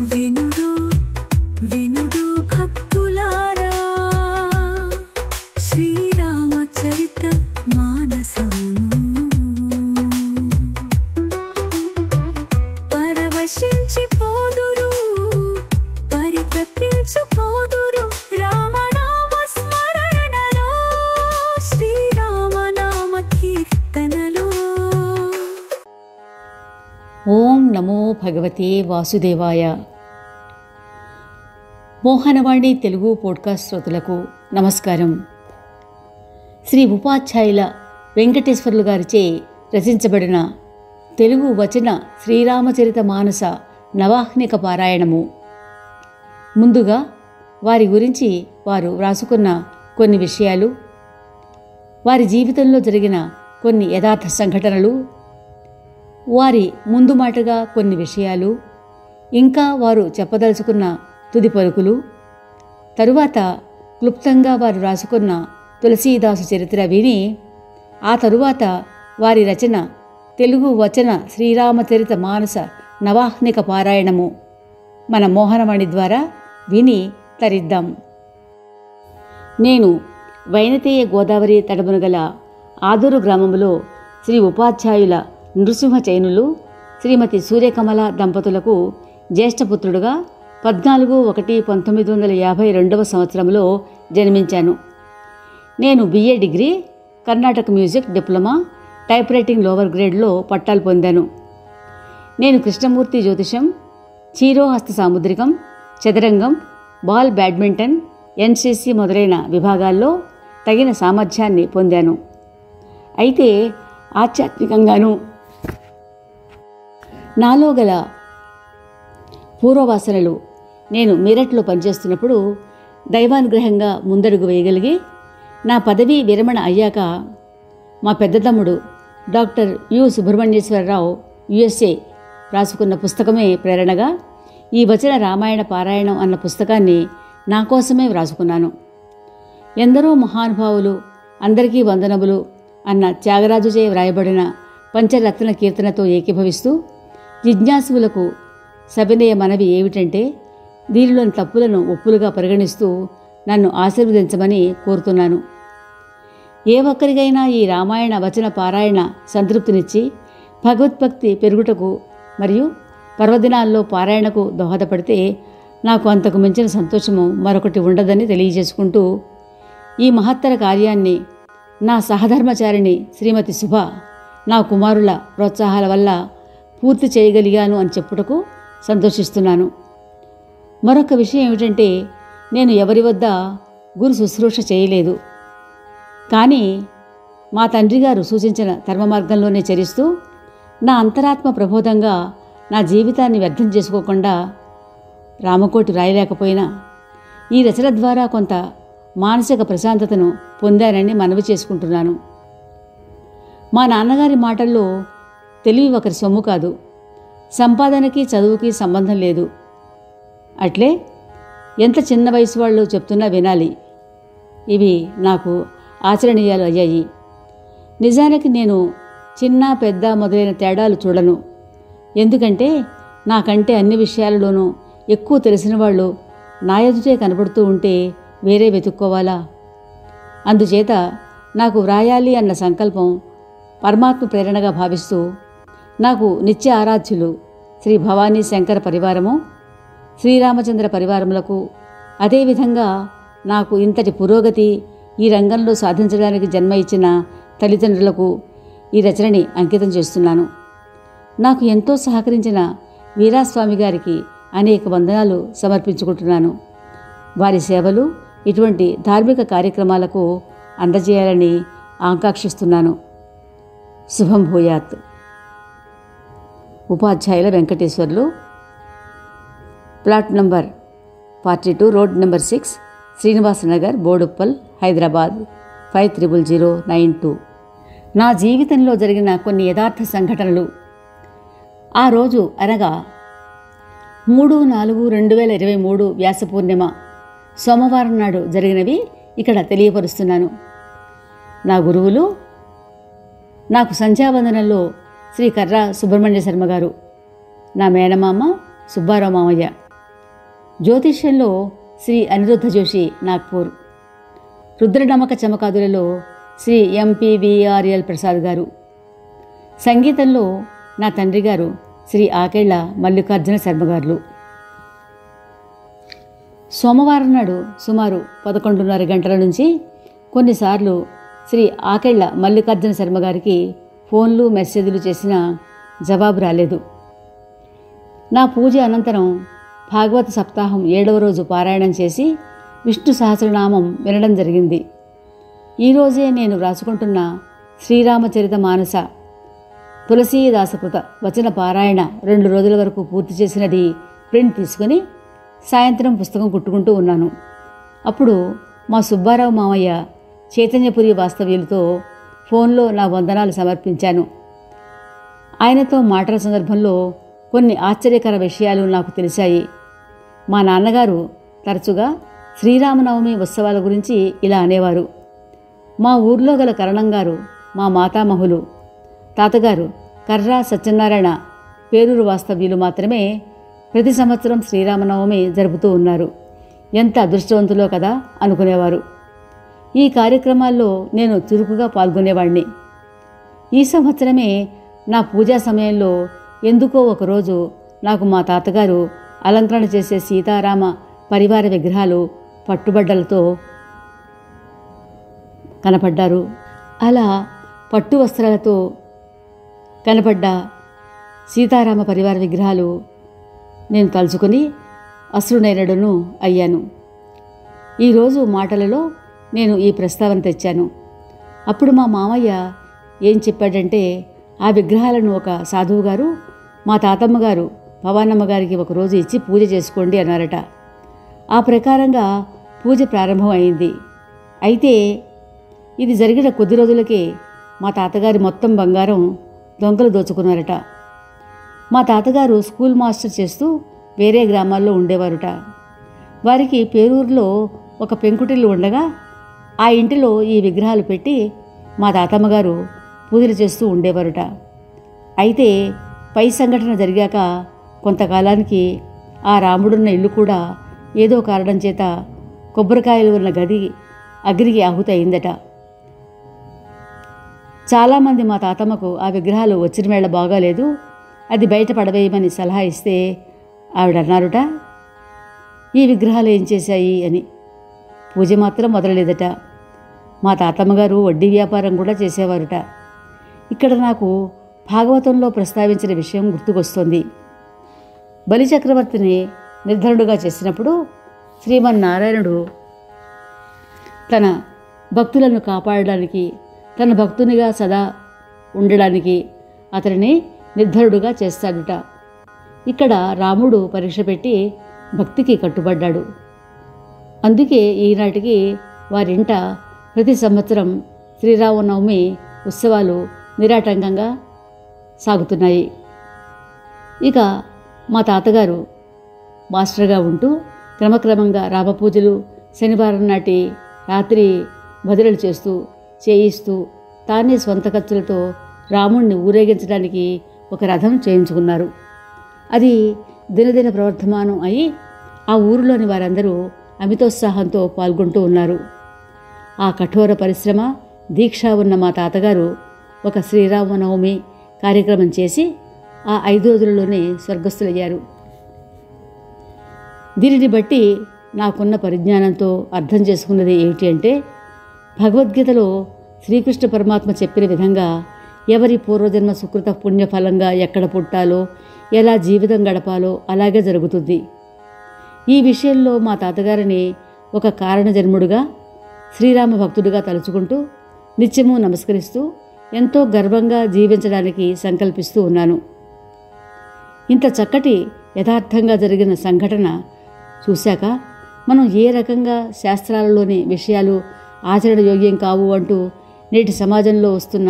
వినుడు వినుడు భక్తులారా, శ్రీరామచరిత మానసము పరవశించిపోదురు, పరితపించుపోదురు రామనామ స్మరణలో, శ్రీరామనామ కీర్తనలో. ఓం నమో భగవతే వాసుదేవాయ. మోహనవాణి తెలుగు పోడ్కాస్ట్ శ్రోతలకు నమస్కారం. శ్రీ ఉపాధ్యాయుల వెంకటేశ్వర్లు గారిచే రచించబడిన తెలుగు వచన శ్రీరామచరిత మానస నవాహ్నిక పారాయణము. ముందుగా వారి గురించి వారు వ్రాసుకున్న కొన్ని విషయాలు, వారి జీవితంలో జరిగిన కొన్ని యథార్థ సంఘటనలు, వారి ముందు మాటగా కొన్ని విషయాలు, ఇంకా వారు చెప్పదలుచుకున్న తుది పలుకులు, తరువాత క్లుప్తంగా వారు రాసుకున్న తులసీదాసు చరిత్ర విని, ఆ తరువాత వారి రచన తెలుగు వచన శ్రీరామచరిత మానస నవాహ్నిక పారాయణము మన మోహనవాణి ద్వారా విని తరిద్దాం. నేను వైనతేయ గోదావరి తడమున గల ఆదూరు గ్రామంలో శ్రీ ఉపాధ్యాయుల నృసింహ చైనులు శ్రీమతి సూర్యకమల దంపతులకు జ్యేష్ఠపుత్రుడుగా 14/1/1952 సంవత్సరంలో జన్మించాను. నేను BA degree, Karnataka music diploma, typewriting lower గ్రేడ్లో పట్టాలు పొందాను. నేను కృష్ణమూర్తి జ్యోతిషం, చీరోహస్త సాముద్రికం, చదరంగం, బాల్ బ్యాడ్మింటన్, NCC మొదలైన విభాగాల్లో తగిన సామర్థ్యాన్ని పొందాను. అయితే ఆధ్యాత్మికంగానూ నాలో గల పూర్వవాసనలు నేను మీరట్లో పనిచేస్తున్నప్పుడు దైవానుగ్రహంగా ముందడుగు వేయగలిగి, నా పదవీ విరమణ అయ్యాక మా పెద్ద తమ్ముడు డాక్టర్ యు సుబ్రహ్మణ్యేశ్వరరావు USA రాసుకున్న పుస్తకమే ప్రేరణగా ఈ వచన రామాయణ పారాయణం అన్న పుస్తకాన్ని నా కోసమే వ్రాసుకున్నాను. ఎందరో మహానుభావులు అందరికీ వందనములు అన్న త్యాగరాజుచే వ్రాయబడిన పంచరత్న కీర్తనతో ఏకీభవిస్తూ, జిజ్ఞాసువులకు సవినయ మనవి ఏమిటంటే, దీనిలోని తప్పులను ఒప్పులుగా పరిగణిస్తూ నన్ను ఆశీర్వదించమని కోరుతున్నాను. ఏ ఒక్కరికైనా ఈ రామాయణ వచన పారాయణ సంతృప్తినిచ్చి భగవద్భక్తి పెరుగుటకు మరియు పర్వదినాల్లో పారాయణకు దోహదపడితే నాకు అంతకు మించిన సంతోషము మరొకటి ఉండదని తెలియజేసుకుంటూ, ఈ మహత్తర కార్యాన్ని నా సహధర్మచారిణి శ్రీమతి శుభ, నా కుమారుల ప్రోత్సాహాల వల్ల పూర్తి చేయగలిగాను అని చెప్పుటకు సంతోషిస్తున్నాను. మరొక విషయం ఏమిటంటే, నేను ఎవరి వద్ద గురు శుశ్రూష చేయలేదు. కానీ మా తండ్రి గారు సూచించిన ధర్మ మార్గంలోనే చరిస్తూ, నా అంతరాత్మ ప్రబోధంగా నా జీవితాన్ని వ్యర్థం చేసుకోకుండా రామకోటి రాయలేకపోయినా ఈ రచన ద్వారా కొంత మానసిక ప్రశాంతతను పొందానని మనవి చేసుకుంటున్నాను. మా నాన్నగారి మాటల్లో తెలివి ఒకరి సొమ్ము కాదు, సంపాదనకి చదువుకి సంబంధం లేదు. అట్లే ఎంత చిన్న వయసు వాళ్ళు చెప్తున్నా వినాలి. ఇవి నాకు ఆచరణీయాలు అయ్యాయి. నిజానికి నేను చిన్న పెద్ద మొదలైన తేడాలు చూడను. ఎందుకంటే నాకంటే అన్ని విషయాలలోనూ ఎక్కువ తెలిసిన వాళ్ళు నా ఎదుటే కనబడుతూ ఉంటే వేరే వెతుక్కోవాలా? అందుచేత నాకు వ్రాయాలి అన్న సంకల్పం పరమాత్మ ప్రేరణగా భావిస్తూ, నాకు నిత్య ఆరాధ్యులు శ్రీ భవానీ శంకర పరివారము, శ్రీరామచంద్ర పరివారములకు, అదేవిధంగా నాకు ఇంతటి పురోగతి ఈ రంగంలో సాధించడానికి జన్మ ఇచ్చిన తల్లిదండ్రులకు ఈ రచనని అంకితం చేస్తున్నాను. నాకు ఎంతో సహకరించిన వీరాస్వామి గారికి అనేక వందనాలు సమర్పించుకుంటున్నాను. వారి సేవలు ఇటువంటి ధార్మిక కార్యక్రమాలకు అందజేయాలని ఆకాంక్షిస్తున్నాను. శుభం భూయాత్. ఉపాధ్యాయుల Venkateswarlu, plot number 42, road number 6, Srinivasanagar, Boduppal, Hyderabad 500992. నా జీవితంలో జరిగిన కొన్ని యథార్థ సంఘటనలు. ఆ రోజు అనగా 3/4/2023 వ్యాస పూర్ణిమ సోమవారం నాడు జరిగినవి ఇక్కడ తెలియపరుస్తున్నాను. నా గురువులు నాకు సంధ్యావందనంలో శ్రీ కర్రా సుబ్రహ్మణ్య శర్మ గారు, నా మేనమామ సుబ్బారావు మామయ్య జ్యోతిష్యంలో శ్రీ అనిరుద్ధ జోషి నాగ్పూర్, రుద్రనమక చమకాదులలో శ్రీ ఎంపీవీఆర్ఎల్ ప్రసాద్ గారు, సంగీతంలో నా తండ్రి గారు శ్రీ ఆకేళ్ల మల్లికార్జున శర్మగారులు. సోమవారం నాడు సుమారు 11:30 గంటల నుంచి కొన్నిసార్లు శ్రీ ఆకేళ్ల మల్లికార్జున శర్మగారికి ఫోన్లు మెసేజ్లు చేసినా జవాబు రాలేదు. నా పూజ అనంతరం భాగవత సప్తాహం 7వ రోజు పారాయణం చేసి విష్ణు సహస్రనామం వినడం జరిగింది. ఈరోజే నేను రాసుకుంటున్న శ్రీరామచరిత మానస తులసీదాసకృత వచన పారాయణ 2 రోజుల వరకు పూర్తి చేసినది ప్రింట్ తీసుకుని సాయంత్రం పుస్తకం కుట్టుకుంటూ ఉన్నాను. అప్పుడు మా సుబ్బారావు మామయ్య చైతన్యపురి వాస్తవ్యులతో ఫోన్లో నా వందనాలు సమర్పించాను. ఆయనతో మాటల సందర్భంలో కొన్ని ఆశ్చర్యకర విషయాలు నాకు తెలిసాయి. మా నాన్నగారు తరచుగా శ్రీరామనవమి ఉత్సవాల గురించి ఇలా అనేవారు. మా ఊర్లో గల కరణం గారు, మా మాతామహులు, తాతగారు కర్రా సత్యనారాయణ పేరూరు వాస్తవ్యులు మాత్రమే ప్రతి సంవత్సరం శ్రీరామనవమి జరుపుతూ ఉన్నారు. ఎంత అదృష్టవంతులో కదా అనుకునేవారు. ఈ కార్యక్రమాల్లో నేను చురుకుగా పాల్గొనేవాడిని. ఈ సంవత్సరమే నా పూజా సమయంలో ఎందుకో ఒకరోజు నాకు మా తాతగారు అలంకరణ చేసే సీతారామ పరివార విగ్రహాలు పట్టుబడ్డలతో కనపడ్డారు. అలా పట్టు వస్త్రాలతో కనపడ్డ సీతారామ పరివార విగ్రహాలు నేను తలుచుకొని అశ్రునైనడును అయ్యాను. ఈరోజు మాటలలో నేను ఈ ప్రస్తావన తెచ్చాను. అప్పుడు మా మామయ్య ఏం చెప్పాడంటే, ఆ విగ్రహాలను ఒక సాధువు గారు మా తాతమ్మ గారు భవానమ్మ గారికి ఒకరోజు ఇచ్చి పూజ చేసుకోండి అన్నారట. ఆ ప్రకారంగా పూజ ప్రారంభం అయింది. అయితే ఇది జరిగిన కొద్ది రోజులకే మా తాతగారి మొత్తం బంగారం దొంగలు దోచుకున్నారట. మా తాతగారు స్కూల్ మాస్టర్ చేస్తూ వేరే గ్రామాల్లో ఉండేవారుట. వారికి పేరూరులో ఒక పెంకుటిల్లు ఉండగా ఆ ఇంటిలో ఈ విగ్రహాలు పెట్టి మా తాతమ్మగారు పూజలు చేస్తూ ఉండేవారుట. అయితే పై సంఘటన జరిగాక కొంతకాలానికి ఆ రాముడున్న ఇల్లు కూడా ఏదో కారణం చేత కొబ్బరికాయలు ఉన్న గది అగ్నికి ఆహుతి అయిందట. చాలామంది మా తాతమ్మకు ఆ విగ్రహాలు వచ్చిన వేళ బాగాలేదు, అది బయట పడవేయమని సలహా ఇస్తే ఆవిడ అన్నారుట, ఈ విగ్రహాలు ఏం చేశాయి అని. పూజ మాత్రం మొదలలేదట. మా తాతమ్మగారు వడ్డీ వ్యాపారం కూడా చేసేవారుట. ఇక్కడ నాకు భాగవతంలో ప్రస్తావించిన విషయం గుర్తుకొస్తుంది. బలిచక్రవర్తిని నిర్ధనుడుగా చేసినప్పుడు శ్రీమన్నారాయణుడు తన భక్తులను కాపాడడానికి, తన భక్తునిగా సదా ఉండడానికి అతనిని నిర్ధనుడుగా చేస్తాడుట. ఇక్కడ రాముడు పరీక్ష పెట్టి భక్తికి కట్టుబడ్డాడు. అందుకే ఈనాటికి వారింట ప్రతి సంవత్సరం శ్రీరామనవమి ఉత్సవాలు నిరాటంకంగా సాగుతున్నాయి. ఇక మా తాతగారు మాస్టర్గా ఉంటూ క్రమక్రమంగా రామపూజలు శనివారం నాటి రాత్రి భజనలు చేయిస్తూ తానే స్వంత ఖర్చులతో రాముణ్ణి ఊరేగించడానికి ఒక రథం చేయించుకున్నారు. అది దినదిన ప్రవర్ధమానం అయి ఆ ఊరిలోని వారందరూ అమితోత్సాహంతో పాల్గొంటూ ఉన్నారు. ఆ కఠోర పరిశ్రమ దీక్ష ఉన్న మా తాతగారు ఒక శ్రీరామనవమి కార్యక్రమం చేసి ఆ 5 రోజులలోనే స్వర్గస్థులయ్యారు. దీనిని బట్టి నాకున్న పరిజ్ఞానంతో అర్థం చేసుకున్నది ఏమిటి అంటే, భగవద్గీతలో శ్రీకృష్ణ పరమాత్మ చెప్పిన విధంగా ఎవరి పూర్వజన్మ సుకృత పుణ్యఫలంగా ఎక్కడ పుట్టాలో, ఎలా జీవితం గడపాలో అలాగే జరుగుతుంది. ఈ విషయంలో మా తాతగారిని ఒక కారణజన్ముడుగా, శ్రీరామ భక్తుడిగా తలుచుకుంటూ నిత్యము నమస్కరిస్తూ ఎంతో గర్వంగా జీవించడానికి సంకల్పిస్తూ ఉన్నాను. ఇంత చక్కటి యథార్థంగా జరిగిన సంఘటన చూశాక మనం ఏ రకంగా శాస్త్రాలలోని విషయాలు ఆచరణయోగ్యం కావు అంటూ నేటి సమాజంలో వస్తున్న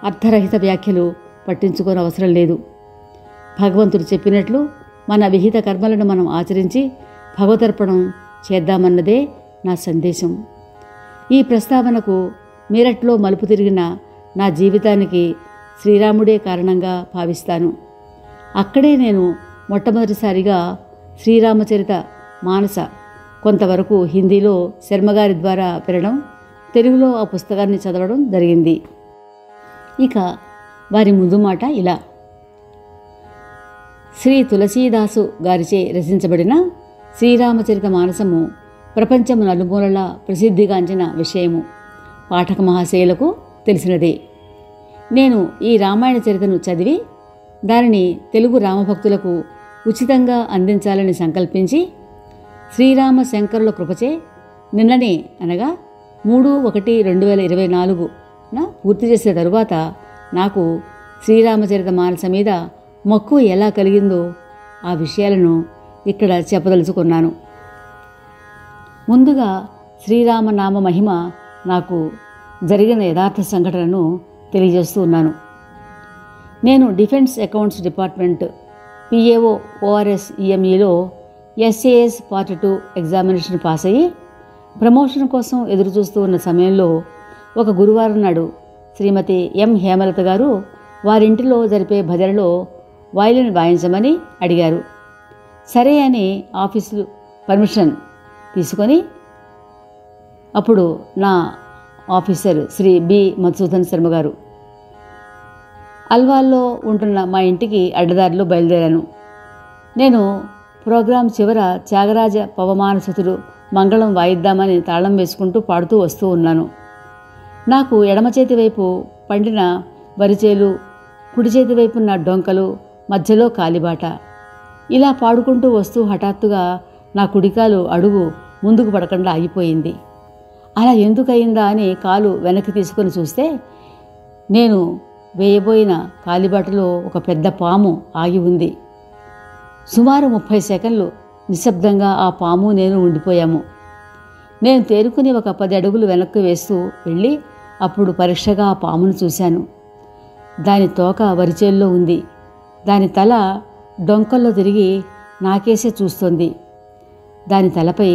అర్థరహిత వ్యాఖ్యలు పట్టించుకోని అవసరం లేదు. భగవంతుడు చెప్పినట్లు మన విహిత కర్మలను మనం ఆచరించి భగవదర్పణం చేద్దామన్నదే నా సందేశం. ఈ ప్రస్తావనకు మీరట్లో మలుపు తిరిగిన నా జీవితానికి శ్రీరాముడే కారణంగా భావిస్తాను. అక్కడే నేను మొట్టమొదటిసారిగా శ్రీరామచరిత మానస కొంతవరకు హిందీలో శర్మగారి ద్వారా వినడం, తెలుగులో ఆ పుస్తకాన్ని చదవడం జరిగింది. ఇక వారి ముందు మాట ఇలా: శ్రీ తులసీదాసు గారిచే రచించబడిన శ్రీరామచరిత మానసము ప్రపంచము నలుమూలలా ప్రసిద్ధిగాంచిన విషయము పాఠక మహాశయులకు తెలిసినదే. నేను ఈ రామాయణ చరితను చదివి దానిని తెలుగు రామభక్తులకు ఉచితంగా అందించాలని సంకల్పించి శ్రీరామ శంకరుల కృపచే నిన్ననే అనగా 3/1/2024 పూర్తి చేసిన తరువాత నాకు శ్రీరామచరిత మానస మీద మక్కువ ఎలా కలిగిందో ఆ విషయాలను ఇక్కడ చెప్పదలుచుకున్నాను. ముందుగా శ్రీరామనామ మహిమ నాకు జరిగిన యథార్థ సంఘటనను తెలియజేస్తూ ఉన్నాను. నేను defence accounts department PAO ORS EMEలో SAS Part 2 examination pass అయ్యి ప్రమోషన్ కోసం ఎదురుచూస్తూ ఉన్న సమయంలో ఒక గురువారం నాడు శ్రీమతి M. హేమలత గారు వారింటిలో జరిపే భజనలో వయలిన్ వాయించమని అడిగారు. సరే అని ఆఫీసు పర్మిషన్ తీసుకొని అప్పుడు నా ఆఫీసర్ శ్రీ B. మధుసూదన్ శర్మ గారు అల్వాల్లో ఉంటున్న మా ఇంటికి అడ్డదారిలో బయలుదేరాను. నేను ప్రోగ్రాం చివర త్యాగరాజ పవమానసుతుడు మంగళం వాయిద్దామని తాళం వేసుకుంటూ పాడుతూ వస్తూ ఉన్నాను. నాకు ఎడమ చేతి వైపు పండిన వరిచేలు, కుడి చేతి వైపున్న డొంకలు, మధ్యలో కాలిబాట. ఇలా పాడుకుంటూ వస్తూ హఠాత్తుగా నా కుడికాలు అడుగు ముందుకు పడకుండా ఆగిపోయింది. అలా ఎందుకయిందా అని కాలు వెనక్కి తీసుకొని చూస్తే నేను వేయబోయిన కాలిబాటలో ఒక పెద్ద పాము ఆగి ఉంది. సుమారు 30 సెకండ్లు నిశ్శబ్దంగా ఆ పాము నేను ఉండిపోయాము. నేను తేరుకుని ఒక 10 అడుగులు వెనక్కి వేస్తూ వెళ్ళి అప్పుడు పరీక్షగా ఆ పామును చూశాను. దాని తోక వరిచేల్లో ఉంది. దాని తల డొంకల్లో తిరిగి నాకేసే చూస్తోంది. దాని తలపై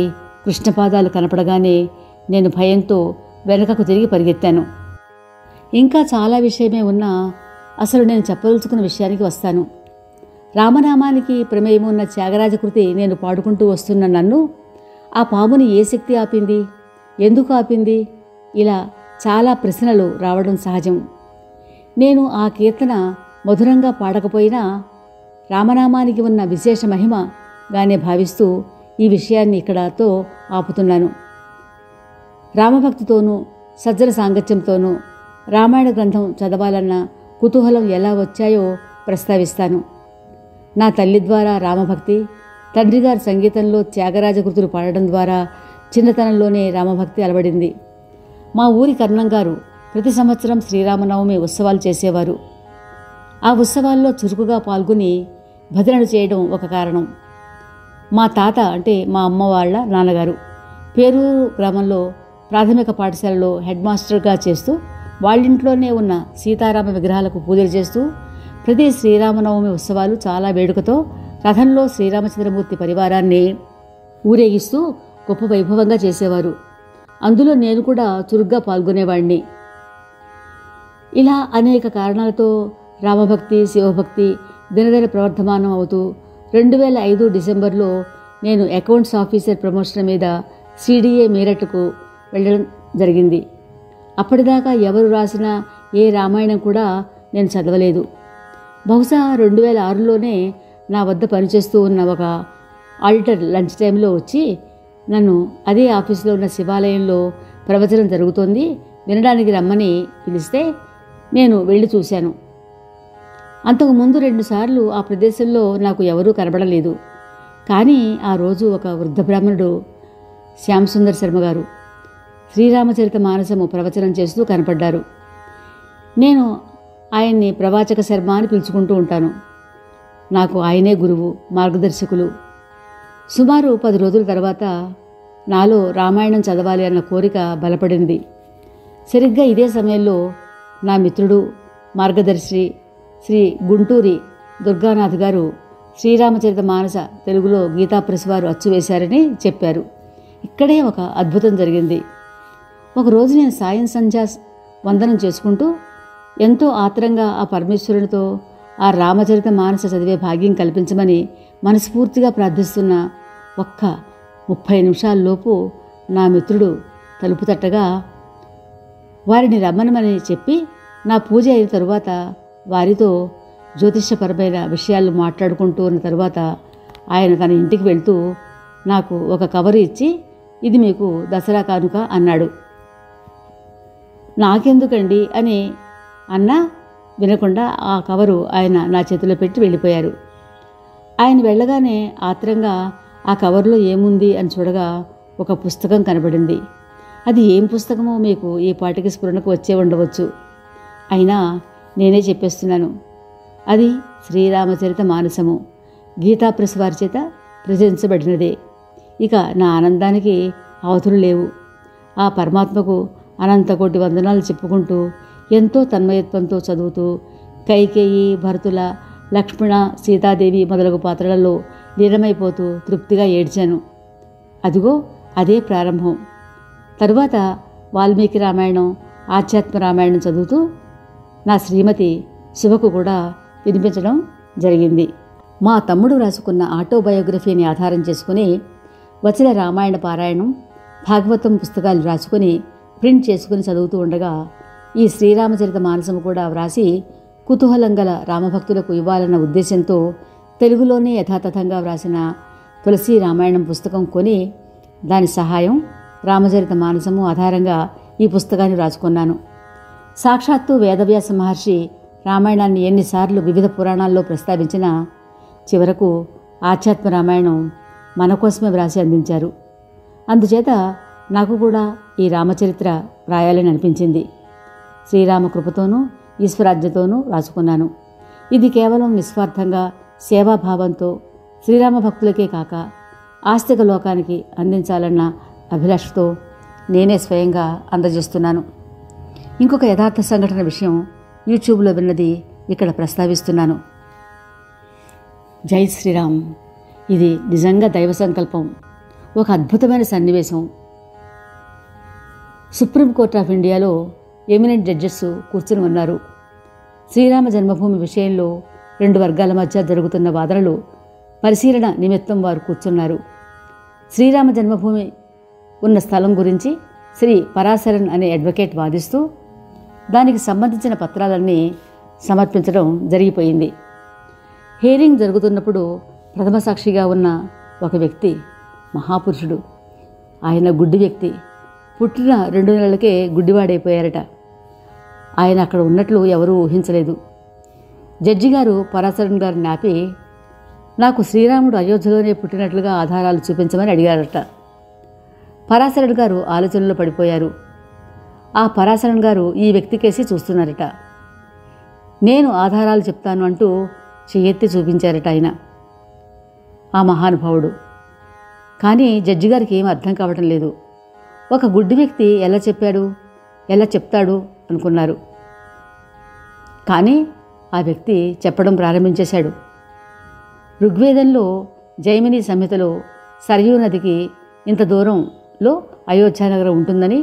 కృష్ణపాదాలు కనపడగానే నేను భయంతో వెనకకు తిరిగి పరిగెత్తాను. ఇంకా చాలా విషయమే ఉన్నా అసలు నేను చెప్పదలుచుకున్న విషయానికి వస్తాను. రామనామానికి ప్రమేయం ఉన్న త్యాగరాజకృతి నేను పాడుకుంటూ వస్తున్న నన్ను ఆ పాముని ఏ శక్తి ఆపింది, ఎందుకు ఆపింది, ఇలా చాలా ప్రశ్నలు రావడం సహజం. నేను ఆ కీర్తన మధురంగా పాడకపోయినా రామనామానికి ఉన్న విశేష మహిమగానే భావిస్తూ ఈ విషయాన్ని ఇక్కడతో ఆపుతున్నాను. రామభక్తితోనూ సజ్జన సాంగత్యంతోనూ రామాయణ గ్రంథం చదవాలన్న కుతూహలం ఎలా వచ్చాయో ప్రస్తావిస్తాను. నా తల్లి ద్వారా రామభక్తి, తండ్రిగారి సంగీతంలో త్యాగరాజకృతులు పాడడం ద్వారా చిన్నతనంలోనే రామభక్తి అలవడింది. మా ఊరి కర్ణంగారు ప్రతి సంవత్సరం శ్రీరామనవమి ఉత్సవాలు చేసేవారు. ఆ ఉత్సవాల్లో చురుకుగా పాల్గొని భజనలు చేయడం ఒక కారణం. మా తాత అంటే మా అమ్మ వాళ్ళ నాన్నగారు పేరూరు గ్రామంలో ప్రాథమిక పాఠశాలలో హెడ్ మాస్టర్గా చేస్తూ వాళ్ళింట్లోనే ఉన్న సీతారామ విగ్రహాలకు పూజలు చేస్తూ ప్రతి శ్రీరామనవమి ఉత్సవాలు చాలా వేడుకతో రథంలో శ్రీరామచంద్రమూర్తి పరివారాన్ని ఊరేగిస్తూ గొప్ప వైభవంగా చేసేవారు. అందులో నేను కూడా చురుగ్గా పాల్గొనేవాడిని. ఇలా అనేక కారణాలతో రామభక్తి, శివభక్తి దినదిన ప్రవర్ధమానం అవుతూ 2005 డిసెంబర్లో నేను అకౌంట్స్ ఆఫీసర్ ప్రమోషన్ మీద CDA మీరట్కు వెళ్ళడం జరిగింది. అప్పటిదాకా ఎవరు రాసిన ఏ రామాయణం కూడా నేను చదవలేదు. బహుశా 2006లోనే నా వద్ద పనిచేస్తూ ఉన్న ఒక ఆడిటర్ లంచ్ టైంలో వచ్చి నన్ను అదే ఆఫీసులో ఉన్న శివాలయంలో ప్రవచనం జరుగుతోంది, వినడానికి రమ్మని పిలిస్తే నేను వెళ్ళి చూశాను. అంతకుముందు 2 సార్లు ఆ ప్రదేశంలో నాకు ఎవరూ కనబడలేదు. కానీ ఆ రోజు ఒక వృద్ధ బ్రాహ్మణుడు శ్యామసుందర్ శర్మ గారు శ్రీరామచరిత మానసము ప్రవచనం చేస్తూ కనపడ్డారు. నేను ఆయన్ని ప్రవాచక శర్మ అని పిలుచుకుంటూ ఉంటాను. నాకు ఆయనే గురువు, మార్గదర్శకులు. సుమారు 10 రోజుల తర్వాత నాలో రామాయణం చదవాలి అన్న కోరిక బలపడింది. సరిగ్గా ఇదే సమయంలో నా మిత్రుడు, మార్గదర్శి శ్రీ గుంటూరి దుర్గానాథ్ గారు శ్రీరామచరిత మానస తెలుగులో గీతా ప్రెస్ వారు అచ్చువేశారని చెప్పారు. ఇక్కడే ఒక అద్భుతం జరిగింది. ఒకరోజు నేను సాయం సంధ్యా వందనం చేసుకుంటూ ఎంతో ఆత్రంగా ఆ పరమేశ్వరునితో ఆ రామచరిత మానస చదివే భాగ్యం కల్పించమని మనస్ఫూర్తిగా ప్రార్థిస్తున్న ఒక్క 30 నిమిషాల్లోపు నా మిత్రుడు తలుపు తట్టగా వారిని రమ్మనమని చెప్పి నా పూజ అయిన తరువాత వారితో జ్యోతిష్యపరమైన విషయాలు మాట్లాడుకుంటూ ఉన్న తరువాత ఆయన తన ఇంటికి వెళ్తూ నాకు ఒక కవరు ఇచ్చి, ఇది మీకు దసరా కానుక అన్నాడు. నాకెందుకండి అని అన్నా వినకుండా ఆ కవరు ఆయన నా చేతిలో పెట్టి వెళ్ళిపోయారు. ఆయన వెళ్ళగానే ఆత్రంగా ఆ కవర్లో ఏముంది అని చూడగా ఒక పుస్తకం కనబడింది. అది ఏం పుస్తకమో మీకు ఈ పాటికి స్ఫురణకు వచ్చే ఉండవచ్చు. అయినా నేనే చెప్పేస్తున్నాను. అది శ్రీరామచరిత మానసము, గీతా ప్రెస్ వారి చేత ప్రచురించబడినదే. ఇక నా ఆనందానికి అవధులు లేవు. ఆ పరమాత్మకు అనంతకోటి వందనాలు చెప్పుకుంటూ ఎంతో తన్మయత్వంతో చదువుతూ కైకేయి, భరతుల, లక్ష్మణ, సీతాదేవి మొదలగు పాత్రలలో లీనమైపోతూ తృప్తిగా ఏడ్చాను. అదిగో అదే ప్రారంభం. తరువాత వాల్మీకి రామాయణం, ఆధ్యాత్మ రామాయణం చదువుతూ నా శ్రీమతి శుభకు కూడా వినిపించడం జరిగింది. మా తమ్ముడు రాసుకున్న ఆటోబయోగ్రఫీని ఆధారం చేసుకుని వచ్చిన రామాయణ పారాయణం, భాగవతం పుస్తకాలు రాసుకుని ప్రింట్ చేసుకుని చదువుతూ ఉండగా ఈ శ్రీరామచరిత మానసము కూడా వ్రాసి కుతూహలం గల రామభక్తులకు ఇవ్వాలన్న ఉద్దేశంతో తెలుగులోనే యథాతథంగా వ్రాసిన తులసి రామాయణం పుస్తకం కొని దాని సహాయం రామచరిత మానసము ఆధారంగా ఈ పుస్తకాన్ని రాసుకున్నాను. సాక్షాత్తు వేదవ్యాస మహర్షి రామాయణాన్ని ఎన్నిసార్లు వివిధ పురాణాల్లో ప్రస్తావించినా చివరకు ఆధ్యాత్మ రామాయణం మన కోసమే వ్రాసి అందించారు. అందుచేత నాకు కూడా ఈ రామచరిత్ర రాయాలని అనిపించింది. శ్రీరామ కృపతోనూ ఈశ్వరాజ్ఞతోనూ రాసుకున్నాను. ఇది కేవలం నిస్వార్థంగా సేవాభావంతో శ్రీరామ భక్తులకే కాక ఆస్తిక లోకానికి అందించాలన్న అభిలాషతో నేనే స్వయంగా అందజేస్తున్నాను. ఇంకొక యథార్థ సంఘటన విషయం యూట్యూబ్లో విన్నది ఇక్కడ ప్రస్తావిస్తున్నాను. జై శ్రీరామ్. ఇది నిజంగా దైవ సంకల్పం. ఒక అద్భుతమైన సన్నివేశం. సుప్రీంకోర్ట్ ఆఫ్ ఇండియాలో ఎమినెంట్ జడ్జెస్ కూర్చుని ఉన్నారు. శ్రీరామ జన్మభూమి విషయంలో 2 వర్గాల మధ్య జరుగుతున్న వాదనలు పరిశీలన నిమిత్తం వారు కూర్చున్నారు. శ్రీరామ జన్మభూమి ఉన్న స్థలం గురించి శ్రీ పరాశరన్ అనే అడ్వకేట్ వాదిస్తూ దానికి సంబంధించిన పత్రాలన్నీ సమర్పించడం జరిగిపోయింది. హియరింగ్ జరుగుతున్నప్పుడు ప్రథమ సాక్షిగా ఉన్న ఒక వ్యక్తి మహాపురుషుడు. ఆయన గుడ్డి వ్యక్తి. పుట్టిన 2 నెలలకే గుడ్డివాడైపోయారట. ఆయన అక్కడ ఉన్నట్లు ఎవరూ ఊహించలేదు. జడ్జి గారు పరాశరన్ గారిని ఆపి, నాకు శ్రీరాముడు అయోధ్యలోనే పుట్టినట్లుగా ఆధారాలు చూపించమని అడిగారట. పరాశరన్ గారు ఆలోచనలో పడిపోయారు. ఆ పరాశరన్ గారు ఈ వ్యక్తి కేసి చూస్తున్నారట. నేను ఆధారాలు చెప్తాను అంటూ చెయ్యెత్తి చూపించారట ఆయన, ఆ మహానుభావుడు. కానీ జడ్జి గారికి ఏం అర్థం కావటం లేదు. ఒక గుడ్డి వ్యక్తి ఎలా చెప్తాడు అనుకున్నారు. కానీ ఆ వ్యక్తి చెప్పడం ప్రారంభించేశాడు. ఋగ్వేదంలో జైమిని సంహితలో సరయూ నదికి ఇంత దూరంలో అయోధ్యానగరం ఉంటుందని,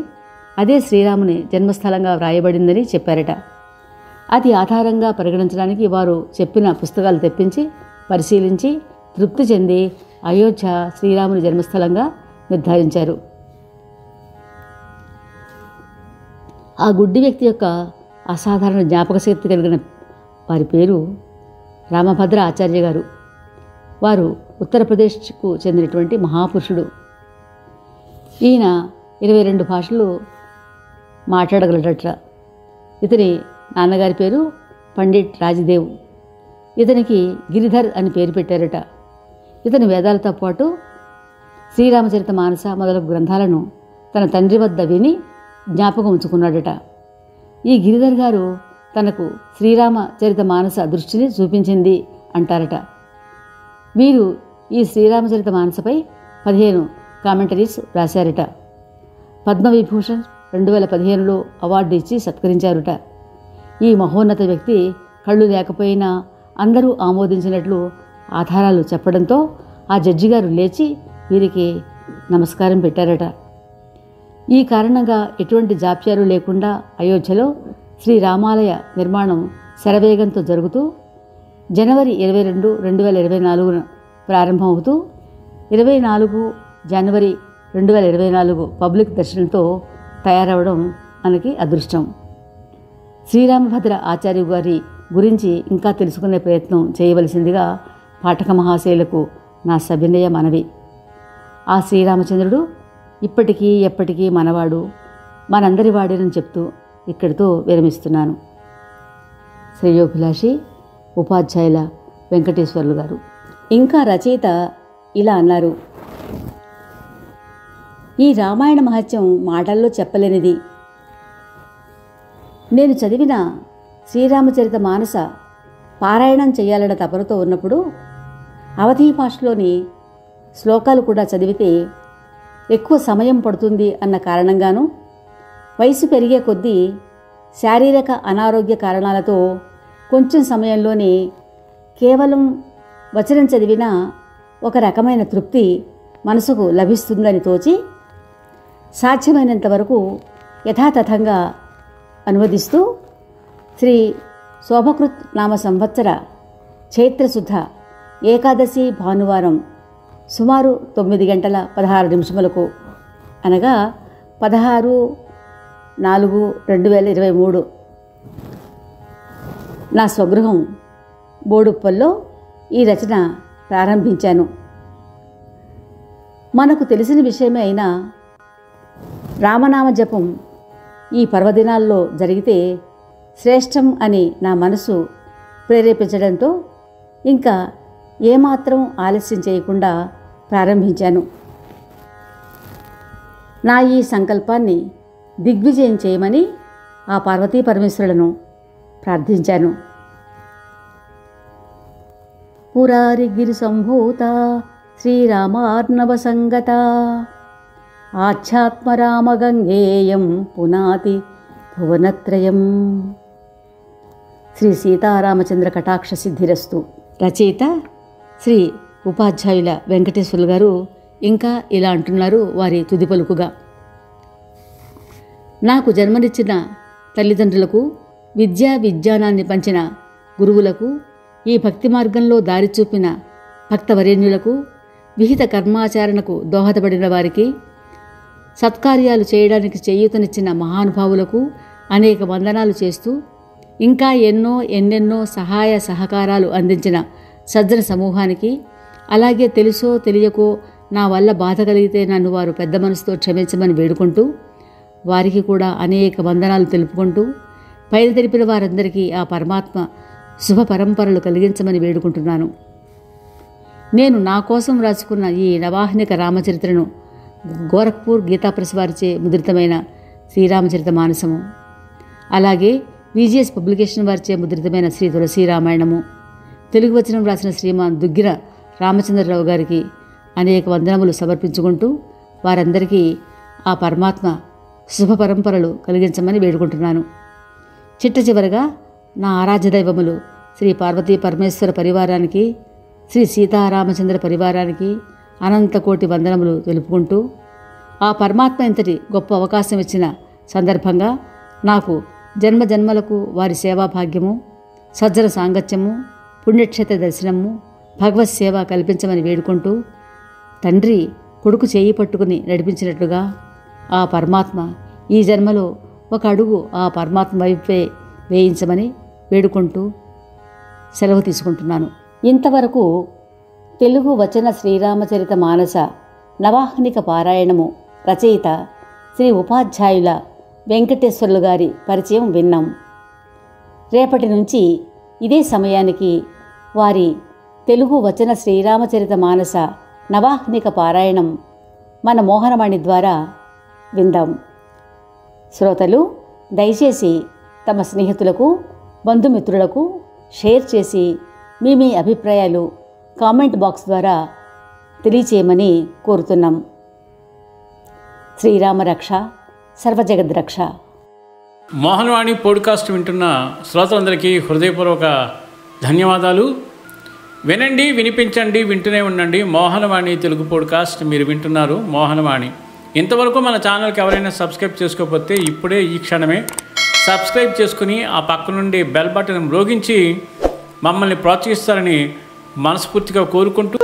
అదే శ్రీరాముని జన్మస్థలంగా వ్రాయబడిందని చెప్పారట. అది ఆధారంగా పరిగణించడానికి వారు చెప్పిన పుస్తకాలు తెప్పించి పరిశీలించి తృప్తి చెంది అయోధ్య శ్రీరాముని జన్మస్థలంగా నిర్ధారించారు. ఆ గుడ్డి వ్యక్తి యొక్క అసాధారణ జ్ఞాపక శక్తి కలిగిన వారి పేరు రామభద్ర ఆచార్య గారు. వారు ఉత్తరప్రదేశ్కు చెందినటువంటి మహాపురుషుడు. ఈయన 22 భాషలు మాట్లాడగలడట. ఇతని నాన్నగారి పేరు పండిట్ రాజదేవ్. ఇతనికి గిరిధర్ అని పేరు పెట్టారట. ఇతని వేదాలతో పాటు శ్రీరామచరిత మానస మొదలగు గ్రంథాలను తన తండ్రి వద్ద విని జ్ఞాపకం ఉంచుకున్నాడట. ఈ గిరిధర్ గారు తనకు శ్రీరామచరిత మానస దృష్టిని చూపించింది అంటారట. వీరు ఈ శ్రీరామచరిత మానసపై 15 కామెంటరీస్ రాశారట. పద్మవిభూషణ్ 2015లో అవార్డు ఇచ్చి సత్కరించారుట. ఈ మహోన్నత వ్యక్తి కళ్ళు లేకపోయినా అందరూ ఆమోదించినట్లు ఆధారాలు చెప్పడంతో ఆ జడ్జి గారు లేచి వీరికి నమస్కారం పెట్టారట. ఈ కారణంగా ఎటువంటి జాప్యాలు లేకుండా అయోధ్యలో శ్రీరామాలయ నిర్మాణం శరవేగంతో జరుగుతూ జనవరి 22, 2024 ప్రారంభమవుతూ 24 జనవరి 2024 పబ్లిక్ దర్శనంతో తయారవడం మనకి అదృష్టం. శ్రీరామభద్ర ఆచార్య గారి గురించి ఇంకా తెలుసుకునే ప్రయత్నం చేయవలసిందిగా పాఠక మహాశయులకు నా సవినయ మనవి. ఆ శ్రీరామచంద్రుడు ఇప్పటికీ ఎప్పటికీ మనవాడు, మనందరి వాడేనని చెప్తూ ఇక్కడితో విరమిస్తున్నాను. శ్రేయోభిలాషి ఉపాధ్యాయుల వెంకటేశ్వర్లు గారు. ఇంకా రచయిత ఇలా అన్నారు: ఈ రామాయణ మహత్యం మాటల్లో చెప్పలేనిది. నేను చదివిన శ్రీరామచరిత మానస పారాయణం చేయాలన్న తపనతో ఉన్నప్పుడు అవధీ భాషలోని శ్లోకాలు కూడా చదివితే ఎక్కువ సమయం పడుతుంది అన్న కారణంగాను, వయసు పెరిగే కొద్దీ శారీరక అనారోగ్య కారణాలతో కొంచెం సమయంలోనే కేవలం వచనం చదివినా ఒక రకమైన తృప్తి మనసుకు లభిస్తుందని తోచి సాధ్యమైనంత వరకు యథాతథంగా అనువదిస్తూ శ్రీ శోభకృత్ నామ సంవత్సర చైత్రశుద్ధ ఏకాదశి భానువారం సుమారు 9 గంటల 16 నిమిషములకు అనగా 16/4/2023 నా స్వగృహం బోడుప్పల్లో ఈ రచన ప్రారంభించాను. మనకు తెలిసిన విషయమే అయినా రామనామ జపం ఈ పర్వదినాల్లో జరిగితే శ్రేష్టం అని నా మనసు ప్రేరేపించడంతో ఇంకా ఏమాత్రం ఆలస్యం చేయకుండా ప్రారంభించాను. నా ఈ సంకల్పాన్ని దిగ్విజయం చేయమని ఆ పార్వతీ పరమేశ్వరులను ప్రార్థించాను. పురారిగిరి సంభూత శ్రీరామార్ణవ సంగత ఆధ్యాత్మరామగంగేయం పునాతి భువనత్రయం. శ్రీ సీతారామచంద్ర కటాక్ష సిద్ధిరస్తు. రచయిత శ్రీ ఉపాధ్యాయుల వెంకటేశ్వర్లు గారు ఇంకా ఇలా అంటున్నారు వారి తుది పలుకుగా: నాకు జన్మనిచ్చిన తల్లిదండ్రులకు, విద్యా విజ్ఞానాన్ని పంచిన గురువులకు, ఈ భక్తి మార్గంలో దారి చూపిన భక్తవరేణ్యులకు, విహిత కర్మాచరణకు దోహదపడిన వారికి, సత్కార్యాలు చేయడానికి చేయూతనిచ్చిన మహానుభావులకు అనేక వందనాలు చేస్తూ, ఇంకా ఎన్నెన్నో సహాయ సహకారాలు అందించిన సజ్జన సమూహానికి, అలాగే తెలుసో తెలియకో నా వల్ల బాధ కలిగితే నన్ను వారు పెద్ద మనసుతో క్షమించమని వేడుకుంటూ, వారికి కూడా అనేక వందనాలు తెలుపుకుంటూ, పైన తెలిపిన వారందరికీ ఆ పరమాత్మ శుభ పరంపరలు కలిగించమని వేడుకుంటున్నాను. నేను నా కోసం రాసుకున్న ఈ నవాహ్నిక రామచరిత్రను గోరఖ్పూర్ గీతాప్రెస్ వారిచే ముద్రితమైన శ్రీరామచరిత మానసము, అలాగే విజిఎస్ పబ్లికేషన్ వారిచే ముద్రితమైన శ్రీ తులసీ రామాయణము, తెలుగు వచనం రాసిన శ్రీమాన్ దుగ్గిర రామచంద్రరావు గారికి అనేక వందనములు సమర్పించుకుంటూ, వారందరికీ ఆ పరమాత్మ శుభ పరంపరలు కలిగించమని వేడుకుంటున్నాను. చిట్ట చివరగా నా ఆరాధ్య దైవములు శ్రీ పార్వతీ పరమేశ్వర పరివారానికి, శ్రీ సీతారామచంద్ర పరివారానికి అనంతకోటి వందనములు తెలుపుకుంటూ, ఆ పరమాత్మ ఇంతటి గొప్ప అవకాశం ఇచ్చిన సందర్భంగా నాకు జన్మ జన్మలకు వారి సేవాభాగ్యము, సజ్జన సాంగత్యము, పుణ్యక్షేత్ర దర్శనము, భగవత్ సేవ కల్పించమని వేడుకుంటూ, తండ్రి కొడుకు చేయి పట్టుకుని నడిపించినట్లుగా ఆ పరమాత్మ ఈ జన్మలో ఒక అడుగు ఆ పరమాత్మ వైపే వేయించమని వేడుకుంటూ సెలవు తీసుకుంటున్నాను. ఇంతవరకు తెలుగు వచన శ్రీరామచరిత మానస నవాహ్నిక పారాయణము రచయిత శ్రీ ఉపాధ్యాయుల వెంకటేశ్వర్లు గారి పరిచయం విన్నాం. రేపటి నుంచి ఇదే సమయానికి వారి తెలుగు వచన శ్రీరామచరిత మానస నవాహ్నిక పారాయణం మన మోహనవాణి ద్వారా విందాం. శ్రోతలు దయచేసి తమ స్నేహితులకు, బంధుమిత్రులకు షేర్ చేసి మీ అభిప్రాయాలు కామెంట్ బాక్స్ ద్వారా తెలియచేయమని కోరుతున్నాం. శ్రీరామరక్ష సర్వజగద్రక్ష. మోహనవాణి పోడ్కాస్ట్ వింటున్న శ్రోతలందరికీ హృదయపూర్వక ధన్యవాదాలు. వినండి, వినిపించండి, వింటూనే ఉండండి. మోహనవాణి తెలుగు పోడ్కాస్ట్ మీరు వింటున్నారు. మోహనవాణి. ఇంతవరకు మన ఛానల్కి ఎవరైనా సబ్స్క్రైబ్ చేసుకోకపోతే ఇప్పుడే ఈ క్షణమే సబ్స్క్రైబ్ చేసుకుని ఆ పక్క నుండి బెల్ బటన్ మ్రోగించి మమ్మల్ని ప్రోత్సహిస్తారని మనస్ఫూర్తిగా కోరుకుంటూ